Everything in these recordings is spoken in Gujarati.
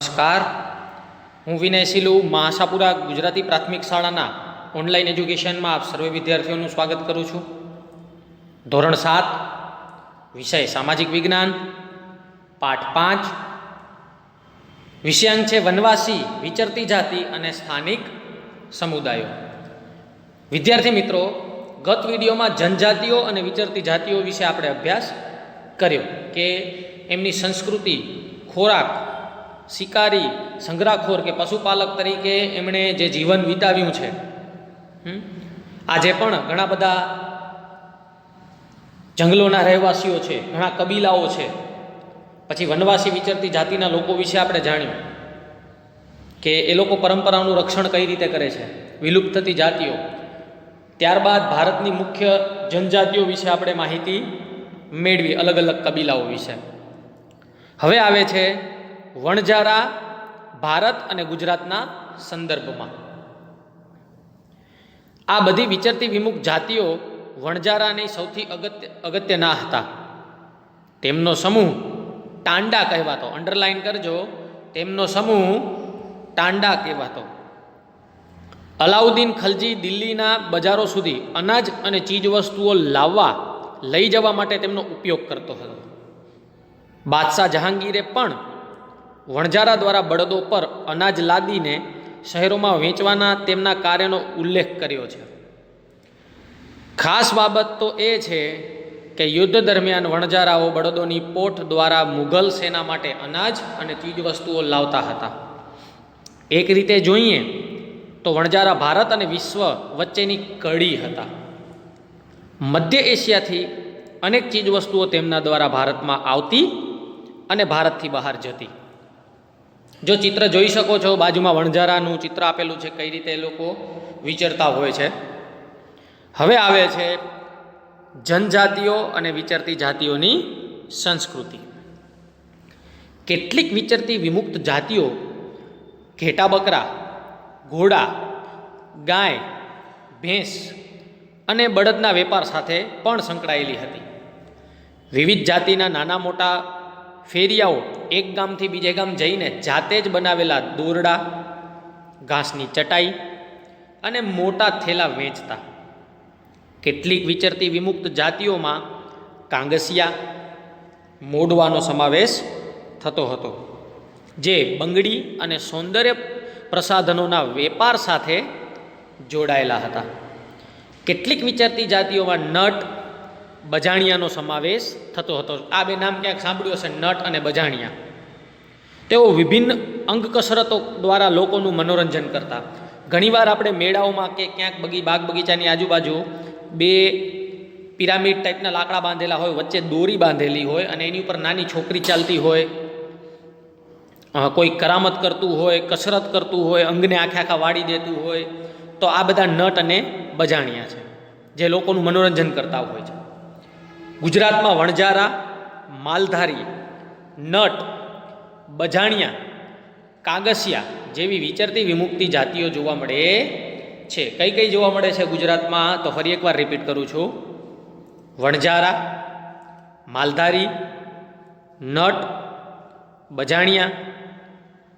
નમસ્કાર, હું વિનય સિલુ આશાપુરા ગુજરાતી પ્રાથમિક શાળાના ઓનલાઈન એજ્યુકેશનમાં આપ સર્વે વિદ્યાર્થીઓનું સ્વાગત કરું છું. ધોરણ 7 વિષય સામાજિક વિજ્ઞાન, પાઠ 5, વિષયાંક છે વનવાસી, વિચરતી જાતિ અને સ્થાનિક સમુદાયો. વિદ્યાર્થી મિત્રો, ગત વિડીયોમાં જનજાતિઓ અને વિચરતી જાતિઓ વિશે આપણે અભ્યાસ કર્યો કે એમની સંસ્કૃતિ, ખોરાક, શિકારી, સંગ્રહખોર કે પશુપાલક તરીકે એમણે જે જીવન વિતાવ્યું છે. આજે પણ ઘણા બધા જંગલોના રહેવાસીઓ છે, ઘણા કબીલાઓ છે. પછી વનવાસી વિચરતી જાતિના લોકો વિશે આપણે જાણ્યું કે એ લોકો પરંપરાનું રક્ષણ કઈ રીતે કરે છે, વિલુપ્ત થતી જાતિઓ. ત્યારબાદ ભારતની મુખ્ય જનજાતિઓ વિશે આપણે માહિતી મેળવી, અલગ અલગ કબીલાઓ વિશે. હવે આવે છે વણજારા ભારત અને ગુજરાતના સંદર્ભમાં. આ બધી વિચરતી વિમુખ જાતિઓ વણજારાની સૌથી અગત્યના હતા. તેમનો સમૂહ ટાંડા કહેવાતો, અંડરલાઈન કરજો, તેમનો સમૂહ ટાંડા કહેવાતો. અલાઉદ્દીન ખલજી દિલ્હીના બજારો સુધી અનાજ અને ચીજ વસ્તુઓ લઈ જવા માટે તેમનો ઉપયોગ કરતો હતો. બાદશાહ જહાંગીરે પણ વણજારા દ્વારા બળદો પર અનાજ લાદીને શહેરોમાં વેચવાના તેમના કાર્યનો ઉલ્લેખ કર્યો છે. ખાસ બાબત તો એ છે કે યુદ્ધ દરમિયાન વણજારાઓ બળદોની પોઠ દ્વારા મુઘલ સેના માટે અનાજ અને ચીજવસ્તુઓ લાવતા હતા. એક રીતે જોઈએ તો વણજારા ભારત અને વિશ્વ વચ્ચેની કડી હતા. મધ્ય એશિયાથી અનેક ચીજવસ્તુઓ તેમના દ્વારા ભારતમાં આવતી અને ભારતથી બહાર જતી. જો ચિત્ર જોઈ શકો છો, બાજુમાં વણજારાનું ચિત્ર આપેલું છે, કઈ રીતે એ લોકો વિચરતા હોય છે. હવે આવે છે જનજાતિઓ અને વિચરતી જાતિઓની સંસ્કૃતિ. કેટલીક વિચરતી વિમુક્ત જાતિઓ ઘેટા બકરા, ઘોડા, ગાય, ભેંસ અને બળદના વેપાર સાથે પણ સંકળાયેલી હતી. વિવિધ જાતિના નાના મોટા ફેરિયાઓ એક ગામથી બીજે ગામ જઈને જાતે જ બનાવેલા દોરડા, ઘાસની ચટાઈ અને મોટા થેલા વેચતા. કેટલીક વિચરતી વિમુક્ત જાતિઓમાં કાંગસિયા, મોડવાનો સમાવેશ થતો હતો, જે બંગડી અને સૌંદર્ય પ્રસાધનોના વેપાર સાથે જોડાયેલા હતા. કેટલીક વિચરતી જાતિઓમાં નટ, બજાણિયાનો સમાવેશ થતો હતો. આ બે નામ ક્યાંક સાંભળ્યું હશે, નટ અને બજાણિયા. તેઓ વિભિન્ન અંગ કસરતો દ્વારા લોકોનું મનોરંજન કરતા. ઘણીવાર આપણે મેળાઓમાં કે ક્યાંક બાગ બગીચાની આજુબાજુ બે પિરામિડ ટાઈપના લાકડા બાંધેલા હોય, વચ્ચે દોરી બાંધેલી હોય અને એની ઉપર નાની છોકરી ચાલતી હોય, કોઈ કરામત કરતું હોય, કસરત કરતું હોય, અંગને આખા વાળી દેતું હોય. તો આ બધા નટ અને બજાણિયા છે, જે લોકોનું મનોરંજન કરતા હોય છે. ગુજરાતમાં વણજારા, માલધારી, નટ, બજાણિયા, કાગસિયા જેવી વિચરતી વિમુક્તિ જાતિઓ જોવા મળે છે. કઈ કઈ જોવા મળે છે ગુજરાતમાં? તો ફરી એકવાર રિપીટ કરું છું. વણજારા, માલધારી, નટ, બજાણિયા,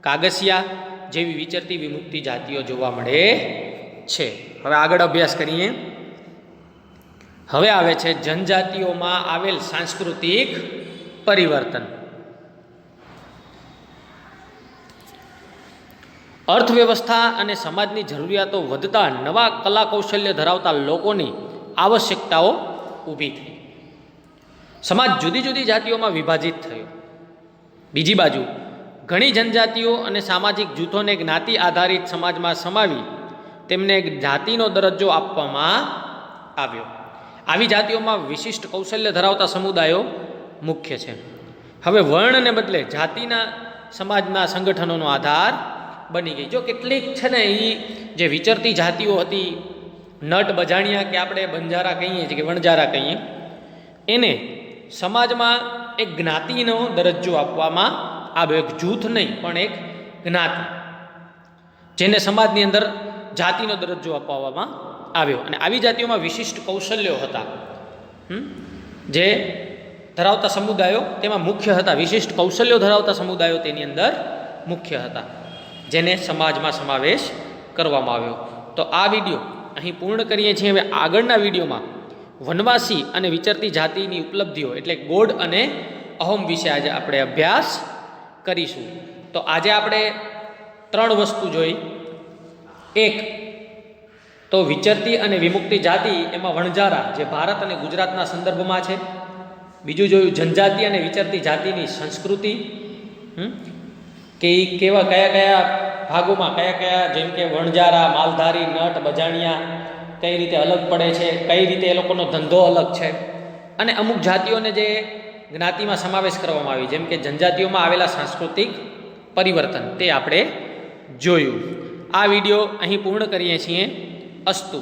કાગસિયા જેવી વિચરતી વિમુક્તિ જાતિઓ જોવા મળે છે. હવે આગળ અભ્યાસ કરીએ. હવે આવે છે જનજાતિઓમાં આવેલ સાંસ્કૃતિક પરિવર્તન. અર્થવ્યવસ્થા અને સમાજની જરૂરિયાતો વધતા નવા કલા કૌશલ્ય ધરાવતા લોકોની આવશ્યકતાઓ ઊભી થઈ. સમાજ જુદી જુદી જાતિઓમાં વિભાજિત થયો. બીજી બાજુ ઘણી જનજાતિઓ અને સામાજિક જૂથોને જ્ઞાતિ આધારિત સમાજમાં સમાવી તેમને જાતિનો દરજ્જો આપવામાં આવ્યો. આવી જાતિઓમાં વિશિષ્ટ કૌશલ્ય ધરાવતા સમુદાયો મુખ્ય છે. હવે વર્ણને બદલે જાતિના સમાજના સંગઠનોનો આધાર બની ગઈ. જો કેટલીક છે ને એ જે વિચરતી જાતિઓ હતી, નટ, બજાણિયા કે આપણે બંજારા કહીએ છીએ કે વણજારા કહીએ, એને સમાજમાં એક જ્ઞાતિનો દરજ્જો આપવામાં આવ્યો. એક જૂથ નહીં પણ એક જ્ઞાતિ, જેને સમાજની અંદર જાતિનો દરજ્જો આપવામાં આવ્યો. અને આવી જાતિઓમાં વિશિષ્ટ કૌશલ્યો હતા જે ધરાવતા સમુદાયો તેમાં મુખ્ય હતા. વિશિષ્ટ કૌશલ્યો ધરાવતા સમુદાયો તેની અંદર મુખ્ય હતા જેને સમાજમાં સમાવેશ કરવામાં આવ્યો. તો આ વિડીયો અહીં પૂર્ણ કરીએ છીએ. હવે આગળના વિડીયોમાં વનવાસી અને વિચરતી જાતિની ઉપલબ્ધિઓ એટલે ગોંડ અને અહોમ વિશે આજે આપણે અભ્યાસ કરીશું. તો આજે આપણે 3 વસ્તુ જોઈ. એક તો વિચરતી અને વિમુક્તિ જાતિ, એમાં વણઝારા જે ભારત અને ગુજરાતના સંદર્ભમાં છે. બીજું જોયું જનજાતિ અને વિચરતી જાતિની સંસ્કૃતિ, કે એ કયા કયા ભાગોમાં કયા જેમ કે વણઝારા, માલધારી, નટ, બજાણિયા કઈ રીતે અલગ પડે છે, કઈ રીતે એ લોકોનો ધંધો અલગ છે, અને અમુક જાતિઓને જે જ્ઞાતિમાં સમાવેશ કરવામાં આવી જેમ કે જનજાતિઓમાં આવેલા સાંસ્કૃતિક પરિવર્તન તે આપણે જોયું. આ વિડીયો અહીં પૂર્ણ કરીએ છીએ. અસ્તુ.